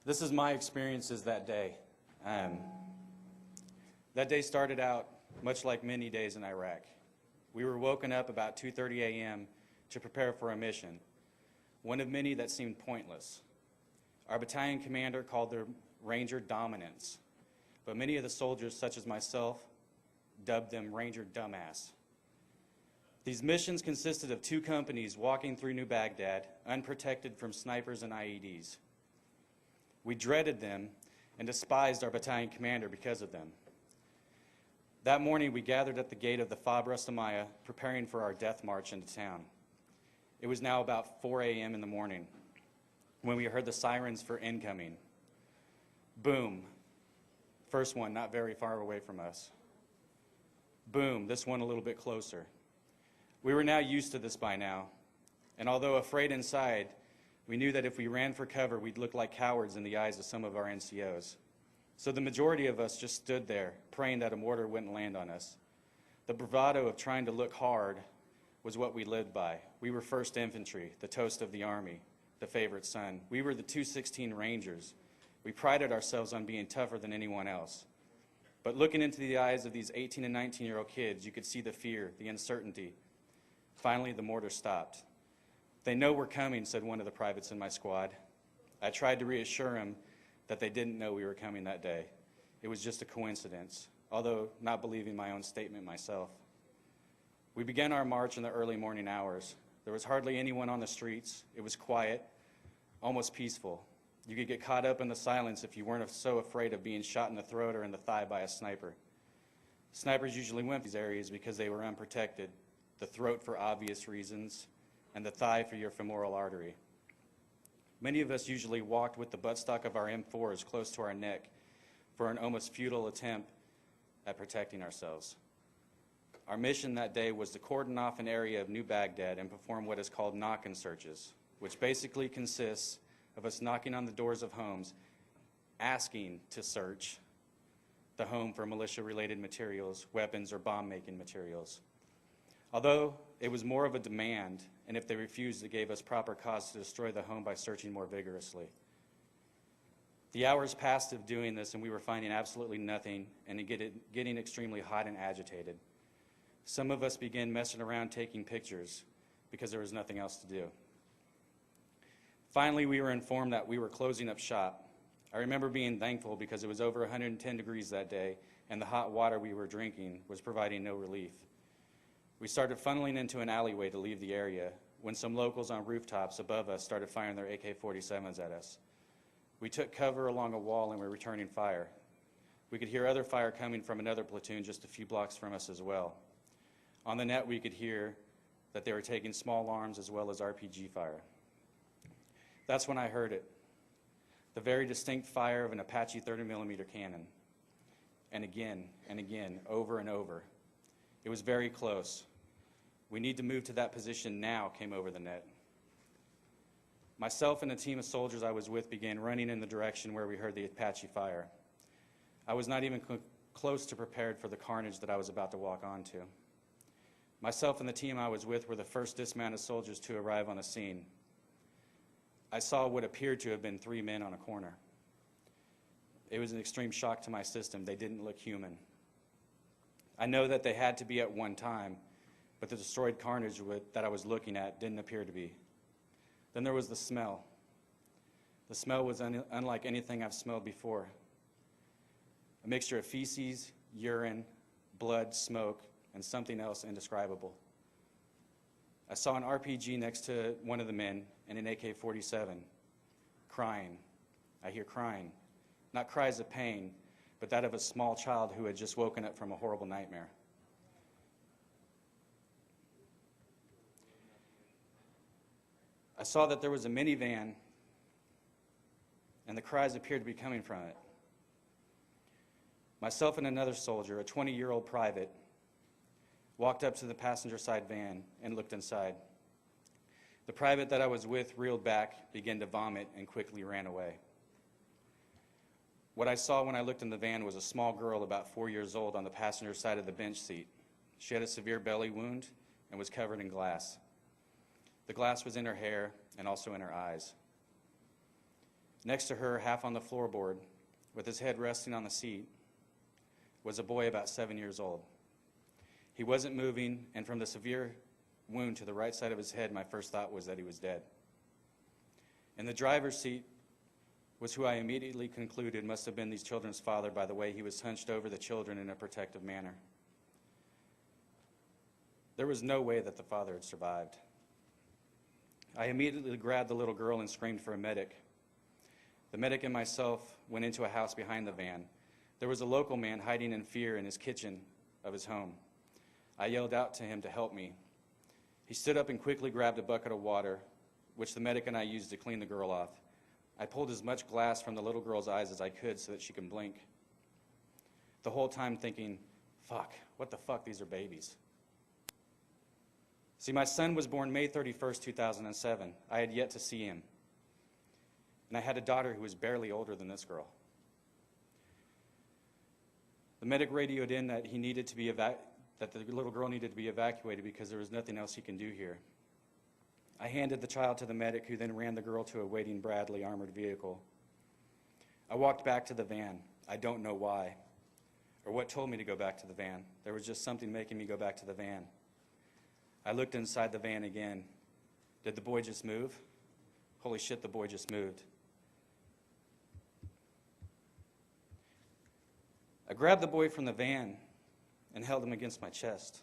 This is my experiences that day. That day started out much like many days in Iraq. We were woken up about 2:30 a.m. to prepare for a mission, one of many that seemed pointless. Our battalion commander called their Ranger Dominance, but many of the soldiers, such as myself, dubbed them Ranger Dumbass. These missions consisted of 2 companies walking through New Baghdad, unprotected from snipers and IEDs. We dreaded them and despised our battalion commander because of them. That morning, we gathered at the gate of the Fob Rustamiyah, preparing for our death march into town. It was now about 4 a.m. in the morning when we heard the sirens for incoming. Boom. First one, not very far away from us. Boom, this one a little bit closer. We were now used to this by now, and although afraid inside, we knew that if we ran for cover, we'd look like cowards in the eyes of some of our NCOs. So the majority of us just stood there, praying that a mortar wouldn't land on us. The bravado of trying to look hard was what we lived by. We were 1st Infantry, the toast of the Army, the favorite son. We were the 216 Rangers. We prided ourselves on being tougher than anyone else. But looking into the eyes of these 18 and 19-year-old kids, you could see the fear, the uncertainty. Finally, the mortar stopped. "They know we're coming," said one of the privates in my squad. I tried to reassure him that they didn't know we were coming that day. It was just a coincidence, although not believing my own statement myself. We began our march in the early morning hours. There was hardly anyone on the streets. It was quiet, almost peaceful. You could get caught up in the silence if you weren't so afraid of being shot in the throat or in the thigh by a sniper. Snipers usually went to these areas because they were unprotected, the throat for obvious reasons, and the thigh for your femoral artery. Many of us usually walked with the buttstock of our M4s close to our neck for an almost futile attempt at protecting ourselves. Our mission that day was to cordon off an area of New Baghdad and perform what is called knock-in searches, which basically consists of us knocking on the doors of homes, asking to search the home for militia-related materials, weapons, or bomb-making materials. Although it was more of a demand, and if they refused, it gave us proper cause to destroy the home by searching more vigorously. The hours passed of doing this, and we were finding absolutely nothing, and getting extremely hot and agitated. Some of us began messing around taking pictures because there was nothing else to do. Finally, we were informed that we were closing up shop. I remember being thankful because it was over 110 degrees that day, and the hot water we were drinking was providing no relief. We started funneling into an alleyway to leave the area when some locals on rooftops above us started firing their AK-47s at us. We took cover along a wall and were returning fire. We could hear other fire coming from another platoon just a few blocks from us as well. On the net, we could hear that they were taking small arms as well as RPG fire. That's when I heard it, the very distinct fire of an Apache 30mm cannon. And again, over and over. It was very close. "We need to move to that position now," came over the net. Myself and a team of soldiers I was with began running in the direction where we heard the Apache fire. I was not even close to prepared for the carnage that I was about to walk onto. Myself and the team I was with were the first dismounted soldiers to arrive on the scene. I saw what appeared to have been 3 men on a corner. It was an extreme shock to my system. They didn't look human. I know that they had to be at one time, but the destroyed carnage that I was looking at didn't appear to be. Then there was the smell. The smell was unlike anything I've smelled before. A mixture of feces, urine, blood, smoke, and something else indescribable. I saw an RPG next to one of the men and an AK-47. Crying. I hear crying. Not cries of pain, but that of a small child who had just woken up from a horrible nightmare. I saw that there was a minivan, and the cries appeared to be coming from it. Myself and another soldier, a 20-year-old private, walked up to the passenger side van and looked inside. The private that I was with reeled back, began to vomit, and quickly ran away. What I saw when I looked in the van was a small girl about 4 years old on the passenger side of the bench seat. She had a severe belly wound and was covered in glass. The glass was in her hair and also in her eyes. Next to her, half on the floorboard, with his head resting on the seat, was a boy about 7 years old. He wasn't moving, and from the severe wound to the right side of his head, my first thought was that he was dead. In the driver's seat was who I immediately concluded must have been these children's father by the way he was hunched over the children in a protective manner. There was no way that the father had survived. I immediately grabbed the little girl and screamed for a medic. The medic and myself went into a house behind the van. There was a local man hiding in fear in his kitchen of his home. I yelled out to him to help me. He stood up and quickly grabbed a bucket of water, which the medic and I used to clean the girl off. I pulled as much glass from the little girl's eyes as I could so that she can blink. The whole time thinking, fuck, what the fuck, these are babies. See, my son was born May 31st, 2007. I had yet to see him. And I had a daughter who was barely older than this girl. The medic radioed in that he needed to be that the little girl needed to be evacuated because there was nothing else he can do here. I handed the child to the medic, who then ran the girl to a waiting Bradley armored vehicle. I walked back to the van. I don't know why, or what told me to go back to the van. There was just something making me go back to the van. I looked inside the van again. Did the boy just move? Holy shit, the boy just moved. I grabbed the boy from the van and held him against my chest.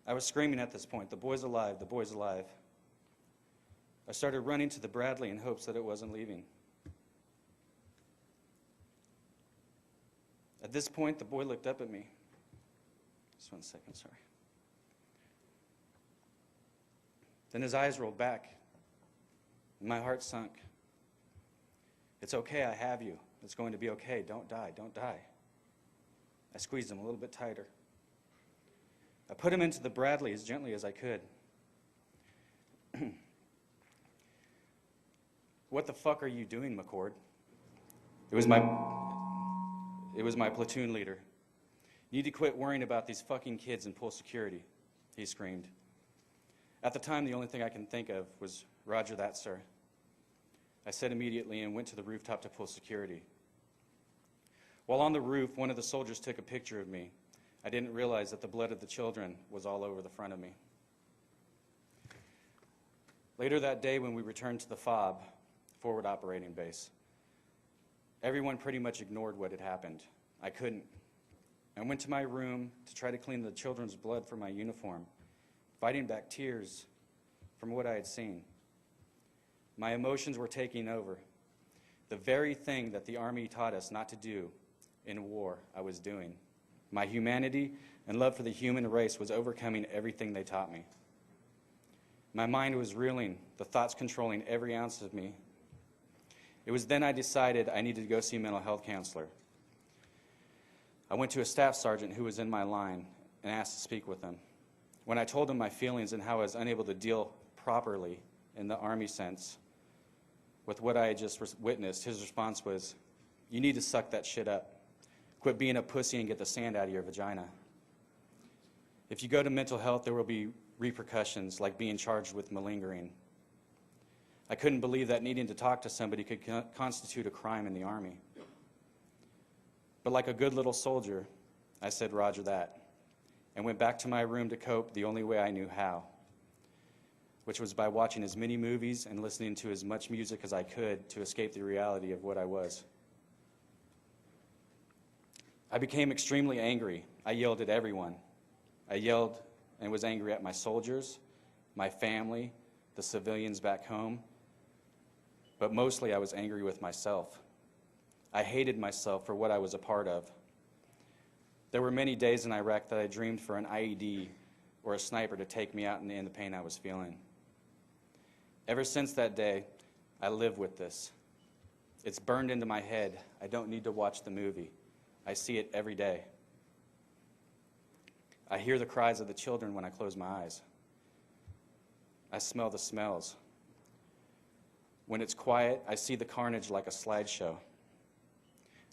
I was screaming at this point, the boy's alive, the boy's alive. I started running to the Bradley in hopes that it wasn't leaving. At this point, the boy looked up at me. Just 1 second, sorry. Then his eyes rolled back, and my heart sunk. It's okay, I have you. It's going to be okay. Don't die, don't die. I squeezed him a little bit tighter. I put him into the Bradley as gently as I could. What the fuck are you doing, McCord? It was my platoon leader. You need to quit worrying about these fucking kids and pull security, he screamed. At the time, the only thing I can think of was, Roger that, sir. I said immediately and went to the rooftop to pull security. While on the roof, one of the soldiers took a picture of me. I didn't realize that the blood of the children was all over the front of me. Later that day, when we returned to the FOB, Forward Operating Base, everyone pretty much ignored what had happened. I couldn't. I went to my room to try to clean the children's blood from my uniform, fighting back tears from what I had seen. My emotions were taking over. The very thing that the Army taught us not to do in war, I was doing. My humanity and love for the human race was overcoming everything they taught me. My mind was reeling, the thoughts controlling every ounce of me. It was then I decided I needed to go see a mental health counselor. I went to a staff sergeant who was in my line and asked to speak with him. When I told him my feelings and how I was unable to deal properly in the Army sense with what I had just witnessed, his response was, "You need to suck that shit up. Quit being a pussy and get the sand out of your vagina. If you go to mental health, there will be repercussions like being charged with malingering." I couldn't believe that needing to talk to somebody could constitute a crime in the Army. But like a good little soldier, I said, "Roger that," and went back to my room to cope the only way I knew how, which was by watching as many movies and listening to as much music as I could to escape the reality of what I was. I became extremely angry. I yelled at everyone. I yelled and was angry at my soldiers, my family, the civilians back home, but mostly I was angry with myself. I hated myself for what I was a part of. There were many days in Iraq that I dreamed for an IED or a sniper to take me out and end the pain I was feeling. Ever since that day, I live with this. It's burned into my head. I don't need to watch the movie. I see it every day. I hear the cries of the children when I close my eyes. I smell the smells. When it's quiet, I see the carnage like a slideshow.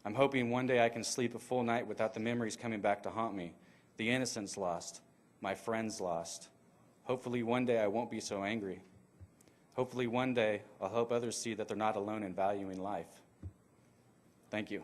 I'm hoping one day I can sleep a full night without the memories coming back to haunt me. The innocence lost, my friends lost. Hopefully one day I won't be so angry. Hopefully one day I'll help others see that they're not alone in valuing life. Thank you.